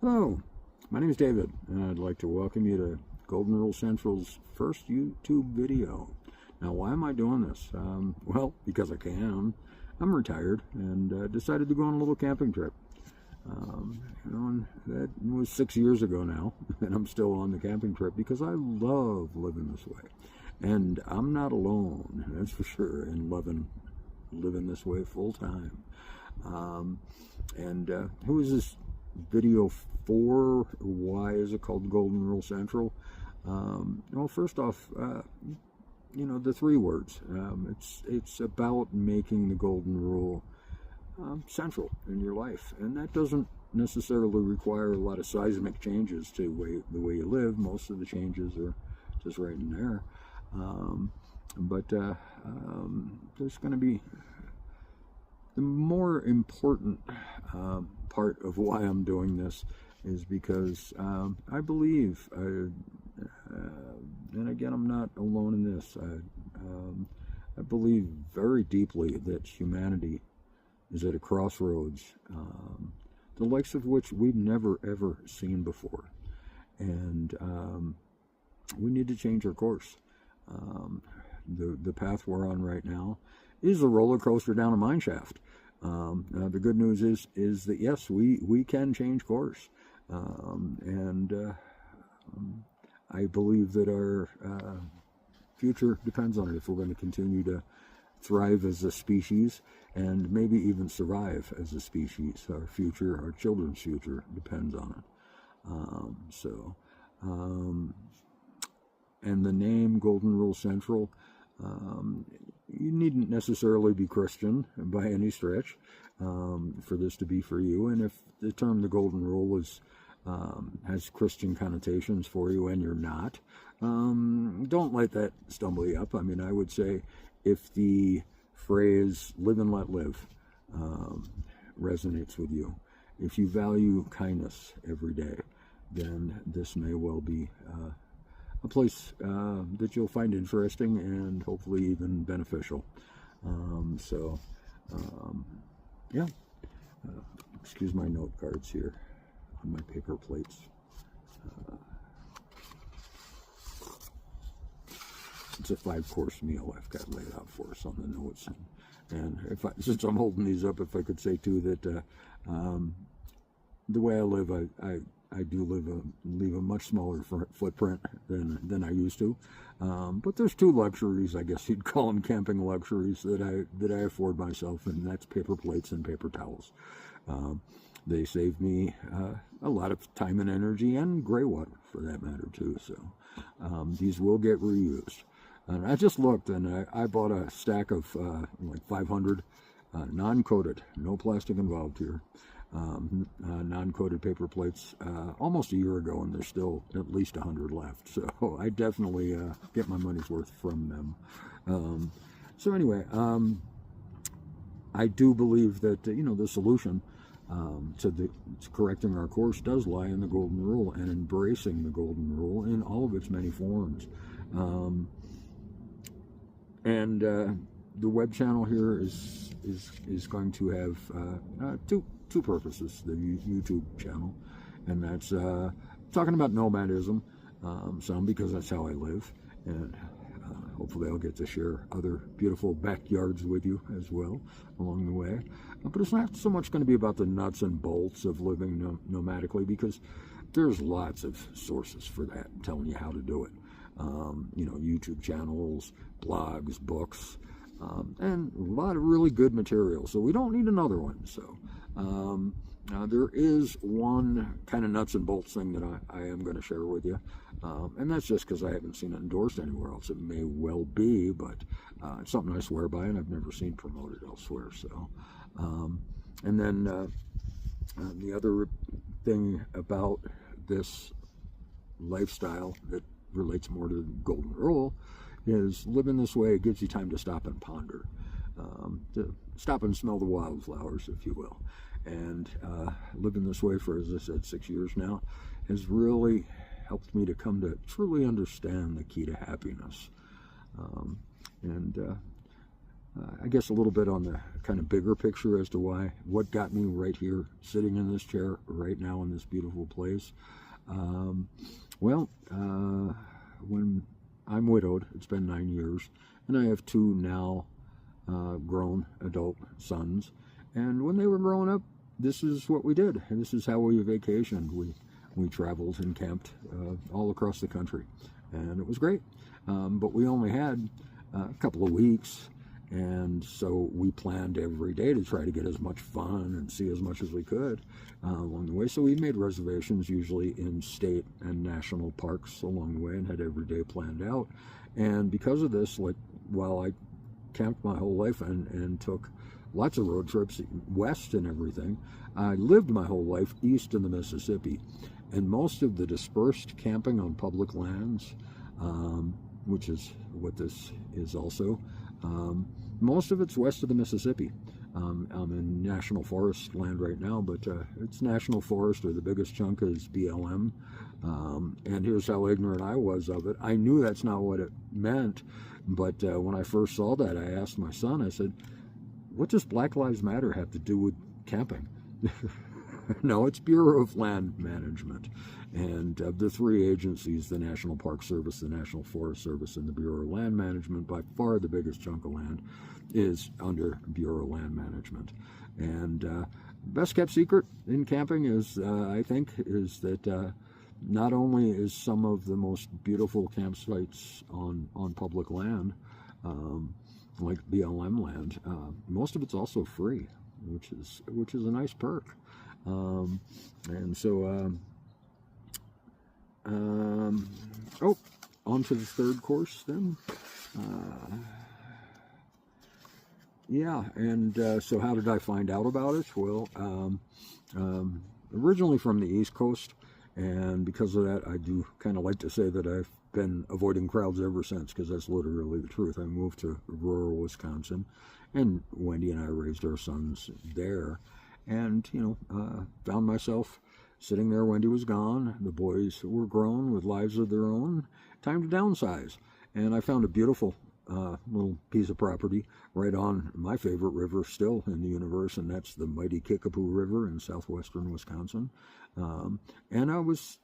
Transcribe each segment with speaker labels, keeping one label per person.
Speaker 1: Hello, my name is David, and I'd like to welcome you to Golden Rule Central's first YouTube video. Now, why am I doing this? Well, because I can. I'm retired and decided to go on a little camping trip. And that was 6 years ago now, and I'm still on the camping trip because I love living this way. And I'm not alone, that's for sure, in living this way full time. Who is this video for? Why is it called Golden Rule Central? Well, first off, the three words. It's about making the Golden Rule central in your life, and that doesn't necessarily require a lot of seismic changes to the way you live. Most of the changes are just right in there. But there's going to be the more important part of why I'm doing this is because I believe, and again, I'm not alone in this, I believe very deeply that humanity is at a crossroads, the likes of which we've never ever seen before. And we need to change our course. The path we're on right now is a roller coaster down a mine shaft. The good news is that yes, we can change course, I believe that our future depends on it. If we're going to continue to thrive as a species and maybe even survive as a species, our future, our children's future, depends on it. And the name Golden Rule Central, you needn't necessarily be Christian by any stretch for this to be for you. And if the term the Golden Rule has Christian connotations for you and you're not, don't let that stumble you up. I mean, I would say if the phrase live and let live resonates with you, if you value kindness every day, then this may well be a place that you'll find interesting and hopefully even beneficial. Excuse my note cards here on my paper plates. It's a 5-course meal I've got laid out for us on the notes. And since I'm holding these up, if I could say too that the way I live, I do leave a much smaller footprint than I used to. But there's two luxuries, I guess you'd call them camping luxuries, that I afford myself, and that's paper plates and paper towels. They save me a lot of time and energy, and gray water for that matter too. So these will get reused. And I just looked, and I bought a stack of like 500 non-coated, no plastic involved here, non-coated paper plates almost a year ago, and there's still at least 100 left. So I definitely get my money's worth from them. So anyway, I do believe that the solution to correcting our course does lie in the Golden Rule and embracing the Golden Rule in all of its many forms. The web channel here is going to have two purposes. The YouTube channel, and that's talking about nomadism, some because that's how I live, and hopefully I'll get to share other beautiful backyards with you as well along the way. But it's not so much going to be about the nuts and bolts of living nomadically, because there's lots of sources for that telling you how to do it. YouTube channels, blogs, books, and a lot of really good material. So we don't need another one. So there is one kind of nuts and bolts thing that I am going to share with you. And that's just because I haven't seen it endorsed anywhere else. It may well be, but it's something I swear by, and I've never seen promoted elsewhere. So, and then the other thing about this lifestyle that relates more to the Golden Rule is living this way. It gives you time to stop and ponder, to stop and smell the wildflowers, if you will. And living this way for, as I said, 6 years now has really helped me to come to truly understand the key to happiness. I guess a little bit on the kind of bigger picture as to what got me right here, sitting in this chair right now in this beautiful place. Well, when I'm widowed, it's been 9 years, and I have two now grown adult sons. And when they were growing up, this is what we did, and this is how we vacationed. We traveled and camped all across the country, and it was great. But we only had a couple of weeks, and so we planned every day to try to get as much fun and see as much as we could along the way. So we made reservations usually in state and national parks along the way and had every day planned out. And because of this, like, while I camped my whole life and took lots of road trips west and everything, I lived my whole life east in the Mississippi. And most of the dispersed camping on public lands, which is what this is also, most of it's west of the Mississippi. I'm in national forest land right now, but it's national forest, or the biggest chunk is BLM. And here's how ignorant I was of it. I knew that's not what it meant, but when I first saw that, I asked my son, I said, what does Black Lives Matter have to do with camping? No, it's Bureau of Land Management. And of the three agencies, the National Park Service, the National Forest Service, and the Bureau of Land Management, by far the biggest chunk of land is under Bureau of Land Management. And best kept secret in camping is, I think, is that not only is some of the most beautiful campsites on public land, like BLM land, most of it's also free, which is a nice perk. And so, on to the third course then. Yeah, and so how did I find out about it? Well, originally from the East Coast, and because of that, I do kind of like to say that I've been avoiding crowds ever since, because that's literally the truth. I moved to rural Wisconsin, and Wendy and I raised our sons there, and, found myself sitting there. Wendy was gone. The boys were grown with lives of their own. Time to downsize. And I found a beautiful little piece of property right on my favorite river still in the universe, and that's the mighty Kickapoo River in southwestern Wisconsin. And I was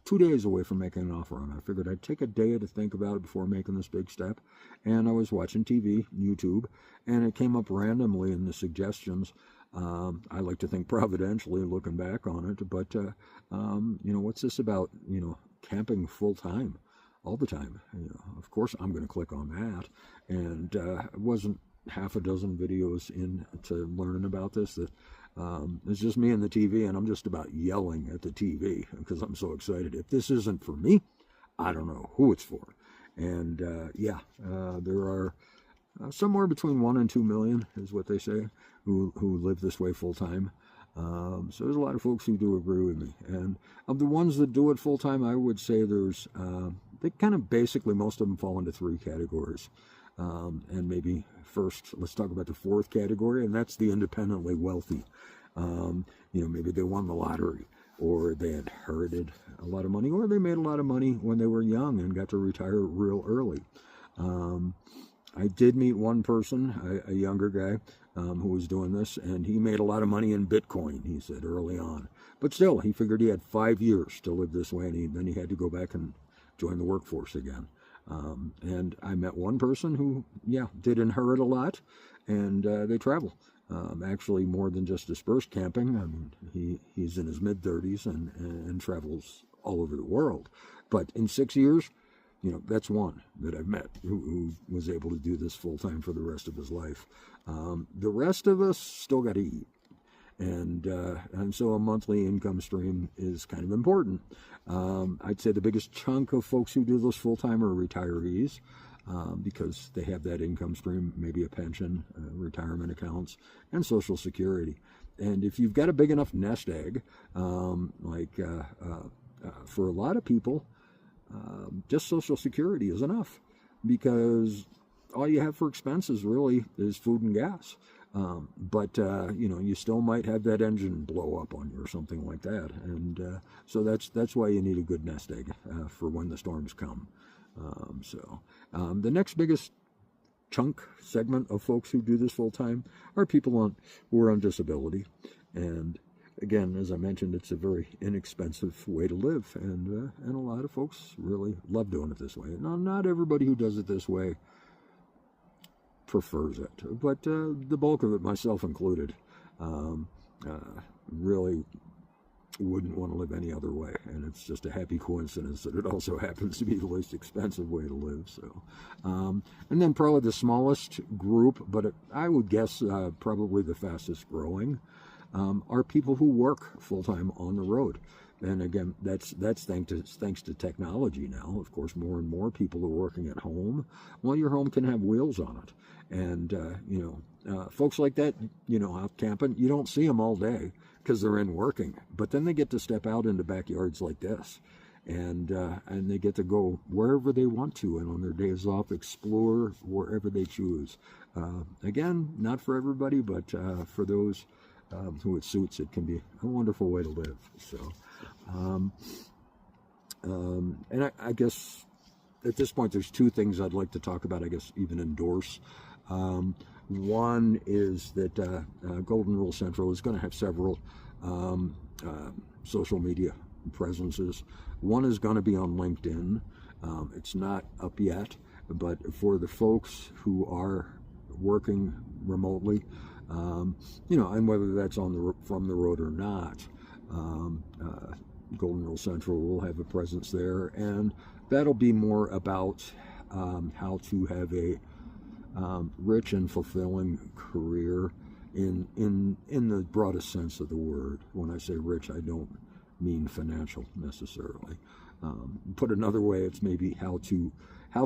Speaker 1: 2 days away from making an offer on it. I figured I'd take a day to think about it before making this big step. And I was watching TV, YouTube, and it came up randomly in the suggestions. I like to think providentially, looking back on it, but, what's this about, camping full time, all the time? Of course I'm going to click on that. And it wasn't half a dozen videos into learning about this that it's just me and the TV, and I'm just about yelling at the TV because I'm so excited. If this isn't for me, I don't know who it's for. And there are somewhere between 1 and 2 million is what they say who live this way full time. So there's a lot of folks who do agree with me. And of the ones that do it full time, I would say there's they kind of basically, most of them fall into 3 categories. And maybe first, let's talk about the 4th category, and that's the independently wealthy. Maybe they won the lottery, or they inherited a lot of money, or they made a lot of money when they were young and got to retire real early. I did meet one person, a younger guy, who was doing this, and he made a lot of money in Bitcoin, he said, early on. But still, he figured he had 5 years to live this way, and then he had to go back and join the workforce again. And I met one person who, did inherit a lot, and they travel. Actually, more than just dispersed camping. I mean, he's in his mid-30s and travels all over the world. But in 6 years, that's one that I've met who was able to do this full-time for the rest of his life. The rest of us still got to eat. And so a monthly income stream is kind of important. I'd say the biggest chunk of folks who do this full-time are retirees, because they have that income stream, maybe a pension, retirement accounts, and Social Security. And if you've got a big enough nest egg, for a lot of people, just Social Security is enough, because all you have for expenses really is food and gas. But you still might have that engine blow up on you or something like that. And so that's why you need a good nest egg for when the storms come. The next biggest chunk segment of folks who do this full time are people who are on disability. And again, as I mentioned, it's a very inexpensive way to live, and a lot of folks really love doing it this way. Now, not everybody who does it this way prefers it, but the bulk of it, myself included, really wouldn't want to live any other way. And it's just a happy coincidence that it also happens to be the least expensive way to live. So, and then probably the smallest group, but I would guess probably the fastest growing, are people who work full-time on the road. And again, that's thanks to technology now. Of course, more and more people are working at home. Well, your home can have wheels on it. And, folks like that, out camping, you don't see them all day because they're in working. But then they get to step out into backyards like this. And they get to go wherever they want to, and on their days off, explore wherever they choose. Again, not for everybody, but for those who it suits, it can be a wonderful way to live. So, and I guess at this point, there's two things I'd like to talk about, I guess, even endorse. One is that Golden Rule Central is going to have several social media presences. One is going to be on LinkedIn. It's not up yet, but for the folks who are working remotely, and whether that's from the road or not, Golden Rule Central will have a presence there, and that'll be more about how to have a rich and fulfilling career in the broadest sense of the word. When I say rich, I don't mean financial necessarily. Put another way, it's maybe how to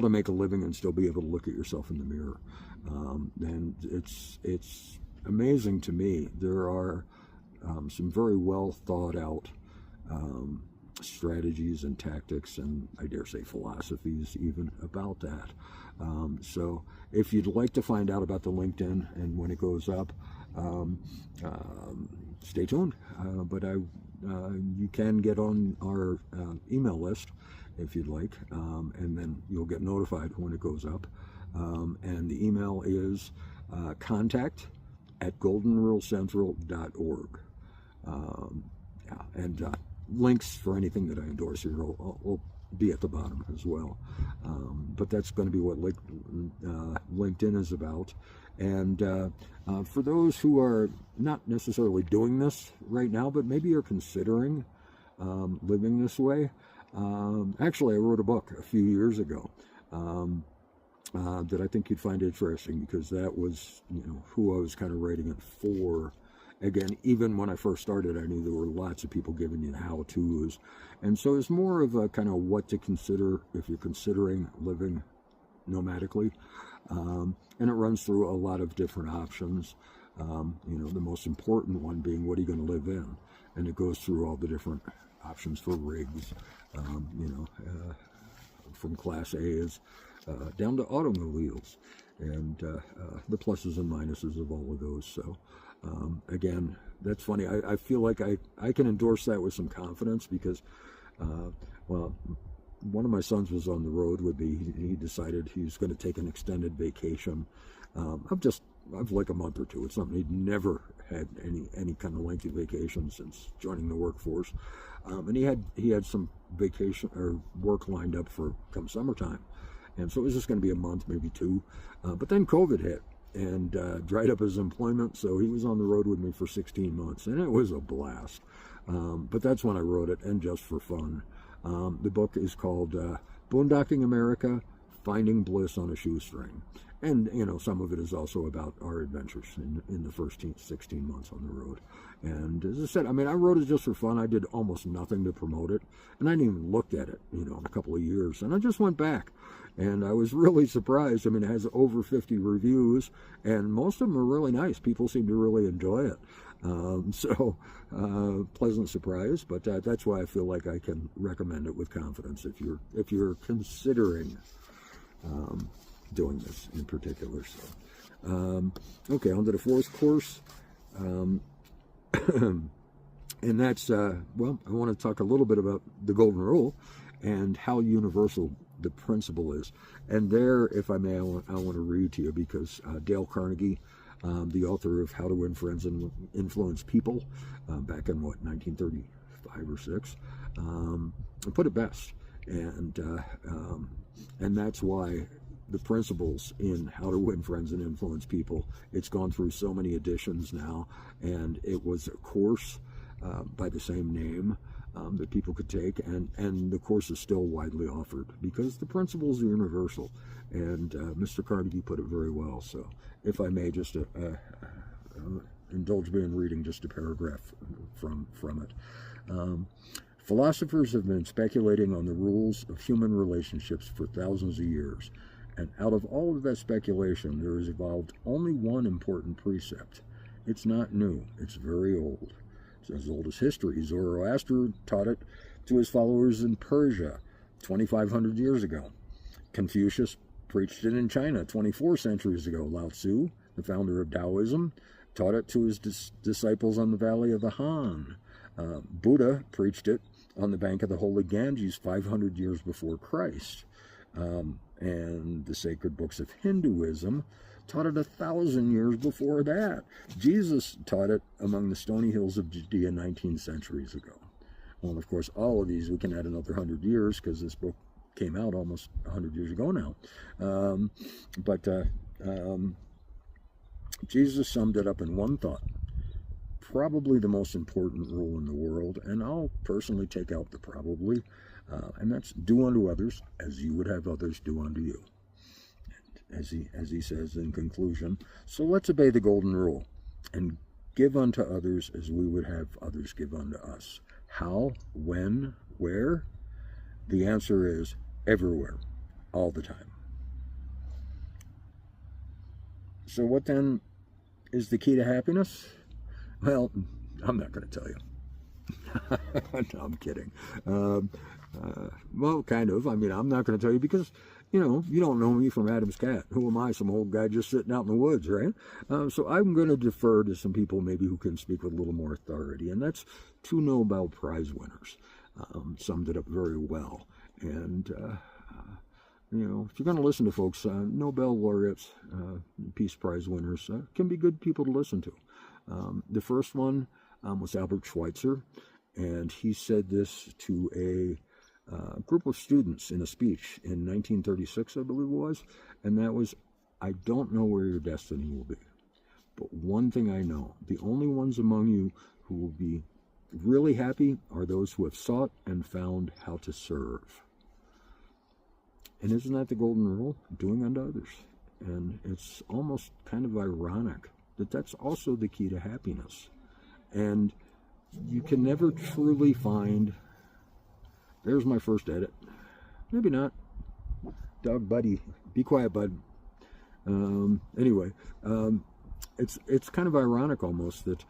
Speaker 1: make a living and still be able to look at yourself in the mirror. And it's amazing to me. There are some very well thought out strategies and tactics, and I dare say philosophies even about that. So if you'd like to find out about the LinkedIn and when it goes up, stay tuned. But you can get on our email list if you'd like, and then you'll get notified when it goes up. And the email is contact@goldenrulecentral.org. And links for anything that I endorse here will be at the bottom as well. But that's going to be what LinkedIn is about. And for those who are not necessarily doing this right now, but maybe are considering living this way, actually I wrote a book a few years ago that I think you'd find interesting, because that was who I was kind of writing it for. Again, even when I first started, I knew there were lots of people giving you how-tos. And so it's more of a kind of what to consider if you're considering living nomadically. And it runs through a lot of different options. The most important one being, what are you going to live in? And it goes through all the different options for rigs, from Class A's down to automobiles, and the pluses and minuses of all of those. So, again, that's funny. I feel like I can endorse that with some confidence, because, one of my sons was on the road with me. He decided he was going to take an extended vacation of like a month or two. It's something he'd never had any kind of lengthy vacation since joining the workforce. And he had some vacation or work lined up for come summertime. And so it was just going to be a month, maybe two. But then COVID hit and dried up his employment. So he was on the road with me for 16 months, and it was a blast. But that's when I wrote it, and just for fun. The book is called Boondocking America, Finding Bliss on a Shoestring. And, some of it is also about our adventures in the first 16 months on the road. And as I said, I wrote it just for fun. I did almost nothing to promote it. And I didn't even look at it, in a couple of years. And I just went back. And I was really surprised. It has over 50 reviews, and most of them are really nice. People seem to really enjoy it. Pleasant surprise, but that's why I feel like I can recommend it with confidence if you're considering doing this in particular. So, okay, on to the fourth course, and that's I want to talk a little bit about the Golden Rule and how universal the principle is. And there, if I may, I want to read to you, because Dale Carnegie, the author of How to Win Friends and Influence People, back in, 1935 or 6, put it best. And that's why the principles in How to Win Friends and Influence People, it's gone through so many editions now, and it was a course by the same name that people could take, and the course is still widely offered because the principles are universal, and Mr. Carnegie put it very well. So if I may, just indulge me in reading just a paragraph from it. Philosophers have been speculating on the rules of human relationships for thousands of years, and out of all of that speculation, there has evolved only one important precept. It's not new, it's very old. It's as old as history. Zoroaster taught it to his followers in Persia 2,500 years ago. Confucius preached it in China 24 centuries ago. Lao Tzu, the founder of Taoism, taught it to his disciples on the valley of the Han. Buddha preached it on the bank of the holy Ganges 500 years before Christ. And the sacred books of Hinduism taught it 1,000 years before that. Jesus taught it among the stony hills of Judea 19 centuries ago. Well, of course, all of these, we can add another 100 years because this book came out almost 100 years ago now. Jesus summed it up in one thought. Probably the most important rule in the world, and I'll personally take out the probably, and that's do unto others as you would have others do unto you. And as he says in conclusion, so let's obey the golden rule and give unto others as we would have others give unto us. How, when, where? The answer is everywhere, all the time. So what then is the key to happiness? Well, I'm not going to tell you. No, I'm kidding. Well, kind of. I mean, I'm not going to tell you because, you don't know me from Adam's cat. Who am I? Some old guy just sitting out in the woods, right? So I'm going to defer to some people maybe who can speak with a little more authority, and that's 2 Nobel Prize winners. Summed it up very well. And, if you're going to listen to folks, Nobel laureates, Peace Prize winners, can be good people to listen to. The first one was Albert Schweitzer, and he said this to a group of students in a speech in 1936, I believe it was, and that was, I don't know where your destiny will be, but one thing I know, the only ones among you who will be really happy are those who have sought and found how to serve. And isn't that the golden rule? Doing unto others. And it's almost kind of ironic that that's also the key to happiness. And you can never truly find, there's my first edit. Maybe not. Dog buddy. Be quiet, bud. Anyway, it's kind of ironic almost that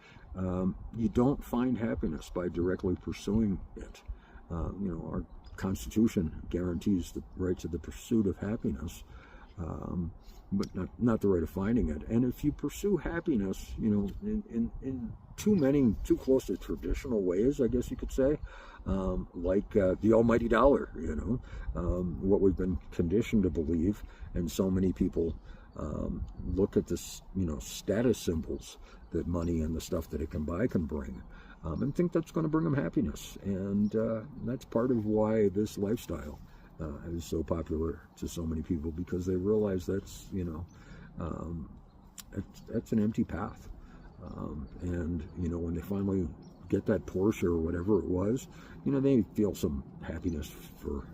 Speaker 1: you don't find happiness by directly pursuing it. Our Constitution guarantees the right to the pursuit of happiness, but not the right of finding it. And if you pursue happiness, in too close to traditional ways, I guess you could say, like the almighty dollar, what we've been conditioned to believe, and so many people look at this, status symbols that money and the stuff that it can buy can bring, and think that's going to bring them happiness. And that's part of why this lifestyle is so popular to so many people, because they realize that's, that's an empty path. And, when they finally get that Porsche or whatever it was, they feel some happiness for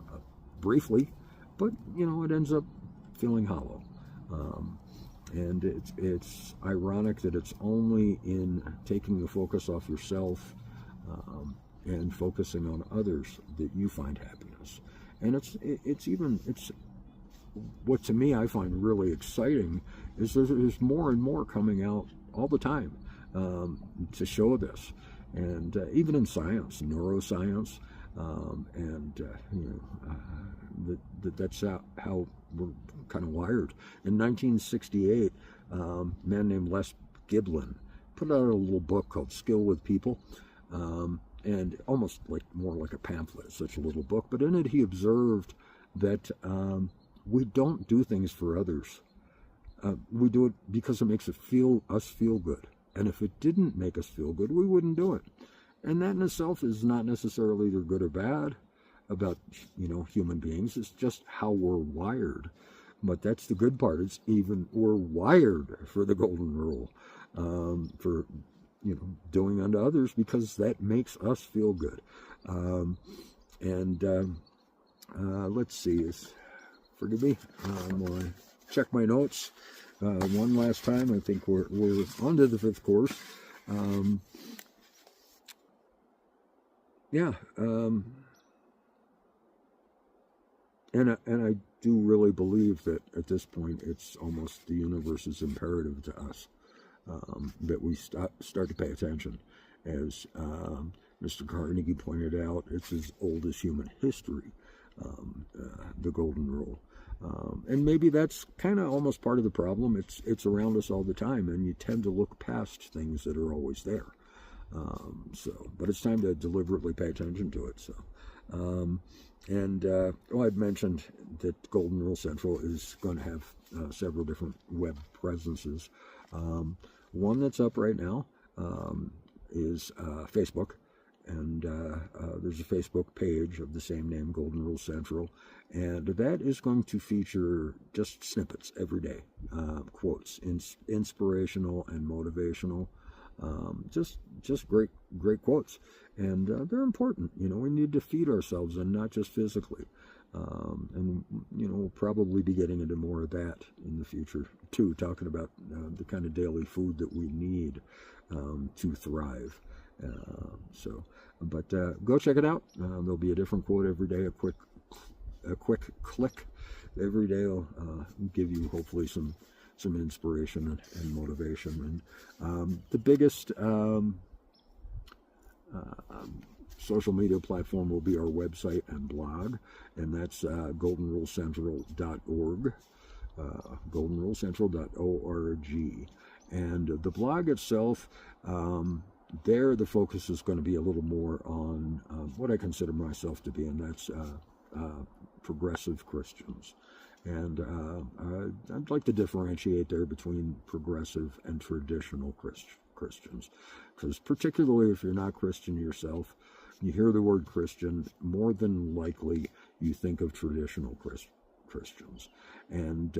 Speaker 1: briefly, but, it ends up feeling hollow. And it's ironic that it's only in taking the focus off yourself and focusing on others that you find happiness. And it's what to me I find really exciting is there's more and more coming out all the time to show this. And even in science, neuroscience, that's how we're kind of wired. In 1968, a man named Les Giblin put out a little book called Skill with People, and almost more like a pamphlet, such a little book. But in it, he observed that we don't do things for others. We do it because it makes us feel good. And if it didn't make us feel good, we wouldn't do it. And that in itself is not necessarily either good or bad about, human beings. It's just how we're wired. But that's the good part. It's even we're wired for the golden rule, for doing unto others because that makes us feel good. Let's see. Forgive me. I'm going to check my notes one last time. I think we're on to the 5th course. And I do really believe that at this point it's almost the universe's imperative to us that we start to pay attention. As Mr. Carnegie pointed out, it's as old as human history, the golden rule. And maybe that's kind of almost part of the problem. It's around us all the time, and you tend to look past things that are always there. But it's time to deliberately pay attention to it. I'd mentioned that Golden Rule Central is going to have several different web presences. One that's up right now is Facebook, and there's a Facebook page of the same name, Golden Rule Central, and that is going to feature just snippets every day, quotes, inspirational and motivational. Just great quotes, and they're important. We need to feed ourselves, and not just physically. We'll probably be getting into more of that in the future too, talking about the kind of daily food that we need to thrive. Go check it out. There'll be a different quote every day, a quick click every day will give you hopefully some inspiration and motivation. And the biggest social media platform will be our website and blog, and that's goldenrulecentral.org, goldenrulecentral.org. And the blog itself, there the focus is going to be a little more on what I consider myself to be, and that's progressive Christians. And I'd like to differentiate there between progressive and traditional Christians, because particularly if you're not Christian yourself, you hear the word Christian, more than likely you think of traditional Christians. And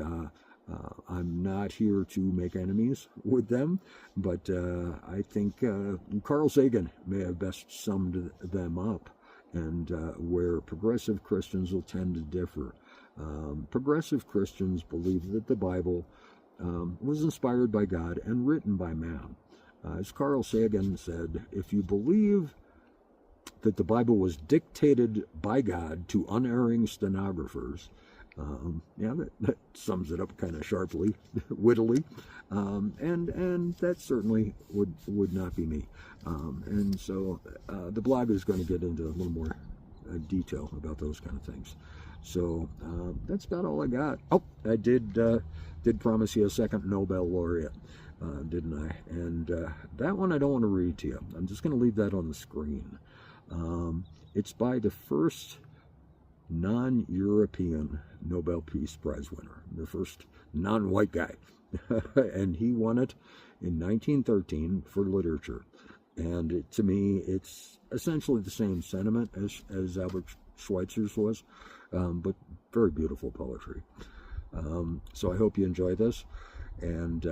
Speaker 1: I'm not here to make enemies with them, but I think Carl Sagan may have best summed them up, and where progressive Christians will tend to differ. Progressive Christians believe that the Bible was inspired by God and written by man. As Carl Sagan said, if you believe that the Bible was dictated by God to unerring stenographers, that sums it up kind of sharply, wittily, and that certainly would not be me. And so the blog is going to get into a little more detail about those kind of things. So that's about all I got. Oh, I did promise you a second Nobel laureate, didn't I? And that one I don't want to read to you. I'm just going to leave that on the screen. It's by the first non-European Nobel Peace Prize winner, the first non-white guy. And he won it in 1913 for literature. And to me, it's essentially the same sentiment as Albert Schweitzer's was, but very beautiful poetry. So I hope you enjoy this, and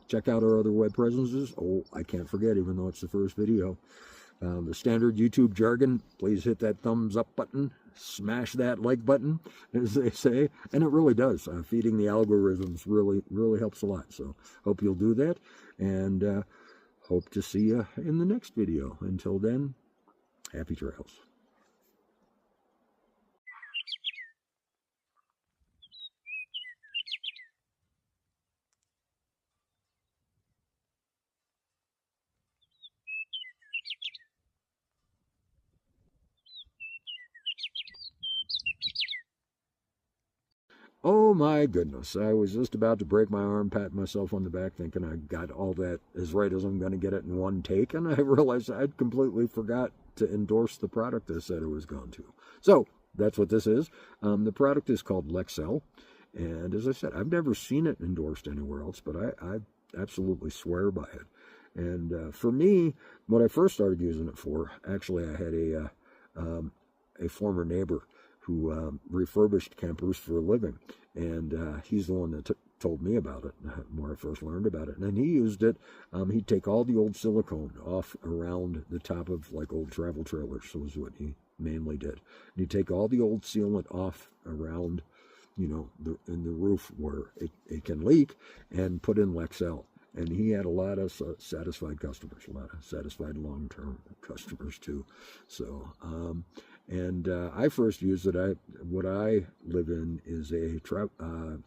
Speaker 1: check out our other web presences. Oh, I can't forget, even though it's the first video, the standard YouTube jargon, please hit that thumbs up button, smash that like button, as they say, and it really does. Feeding the algorithms really helps a lot, so hope you'll do that, and hope to see you in the next video. Until then, happy trails. Oh my goodness, I was just about to break my arm, pat myself on the back, thinking I got all that as right as I'm going to get it in one take, and I realized I'd completely forgot to endorse the product I said I was going to. So, that's what this is. The product is called Lexel. And as I said, I've never seen it endorsed anywhere else, but I absolutely swear by it. And for me, what I first started using it for, actually, I had a former neighbor who refurbished campers for a living, and he's the one that told me about it, where I first learned about it. And he used it. He'd take all the old silicone off around the top of like old travel trailers, was what he mainly did. And he'd take all the old sealant off around, you know, in the roof where it can leak, and put in Lexel. And he had a lot of satisfied customers, a lot of satisfied long-term customers too. So, I first used it. What I live in is a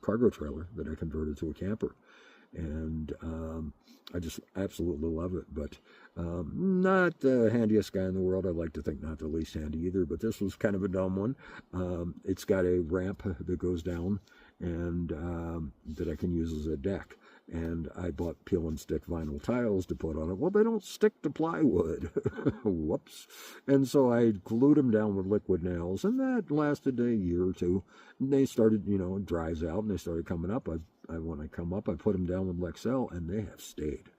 Speaker 1: cargo trailer that I converted to a camper, and I just absolutely love it. But not the handiest guy in the world. I'd like to think not the least handy either. But this was kind of a dumb one. It's got a ramp that goes down, and that I can use as a deck. And I bought peel and stick vinyl tiles to put on it. Well, they don't stick to plywood. Whoops. And so I glued them down with liquid nails, and that lasted a year or two. And they started, you know, it dries out, and they started coming up. When I come up, I put them down with Lexel, and they have stayed.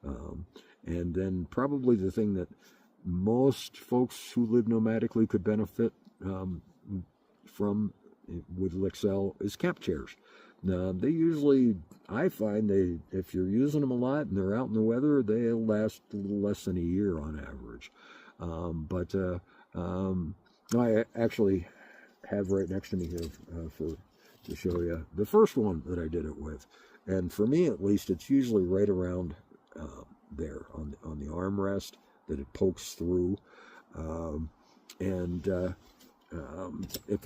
Speaker 1: And then probably the thing that most folks who live nomadically could benefit from with Lexel is camp chairs. They usually, I find if you're using them a lot and they're out in the weather, they last a little less than a year on average. I actually have right next to me here to show you the first one that I did it with. And for me, at least, it's usually right around there on the armrest that it pokes through. If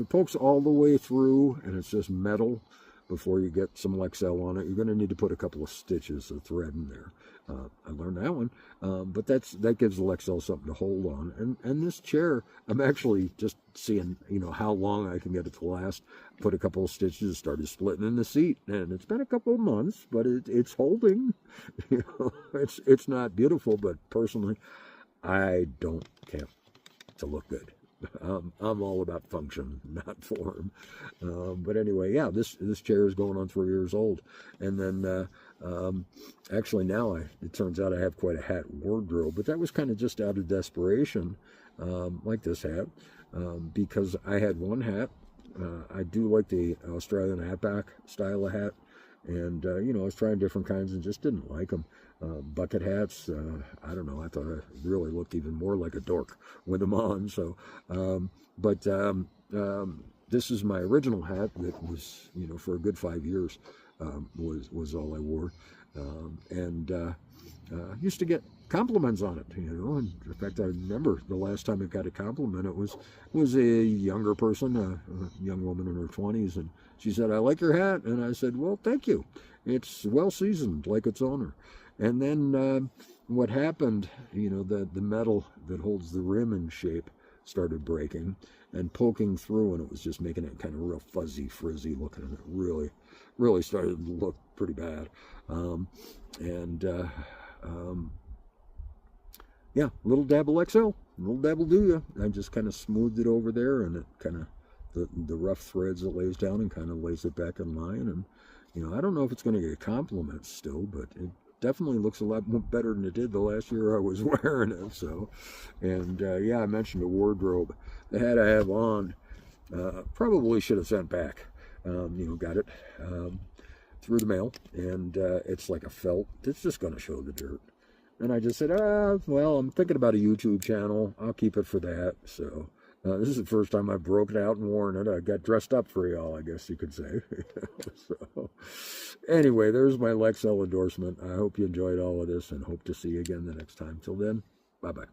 Speaker 1: it pokes all the way through and it's just metal, before you get some Lexel on it, you're going to need to put a couple of stitches of thread in there. I learned that one, but that gives the Lexel something to hold on. And this chair, I'm actually just seeing, you know, how long I can get it to last. Put a couple of stitches, started splitting in the seat, and it's been a couple of months, but it's holding. You know, it's not beautiful, but personally, I don't camp to look good. I'm all about function, not form. But anyway, yeah, this chair is going on 3 years old. And then actually now it turns out I have quite a hat wardrobe, but that was kind of just out of desperation, like this hat, because I had one hat. I do like the Australian hatback style of hat. And, you know, I was trying different kinds and just didn't like them. Bucket hats, I don't know, I thought I really looked even more like a dork with them on. So, this is my original hat that was, you know, for a good 5 years, was all I wore. Used to get compliments on it, you know, and in fact, I remember the last time it got a compliment, it was a younger person, a young woman in her 20s, and she said, "I like your hat," and I said, "Well, thank you. It's well seasoned, like its owner." And then what happened, you know, the metal that holds the rim in shape started breaking and poking through, and it was just making it kind of real fuzzy, frizzy looking, and it really started to look pretty bad. Yeah, little dab of Lexel, little dab will do you. I just kind of smoothed it over there, and it kind of, the rough threads it lays down and kind of lays it back in line. And, you know, I don't know if it's going to get compliments still, but it definitely looks a lot more better than it did the last year I was wearing it. So, and yeah, I mentioned the wardrobe. The hat I have on, probably should have sent back. You know, got it through the mail, and it's like a felt. It's just going to show the dirt. And I just said, well, I'm thinking about a YouTube channel. I'll keep it for that. So this is the first time I've broken out and worn it. I got dressed up for y'all, I guess you could say. So anyway, there's my Lexel endorsement. I hope you enjoyed all of this and hope to see you again the next time. Till then, bye-bye.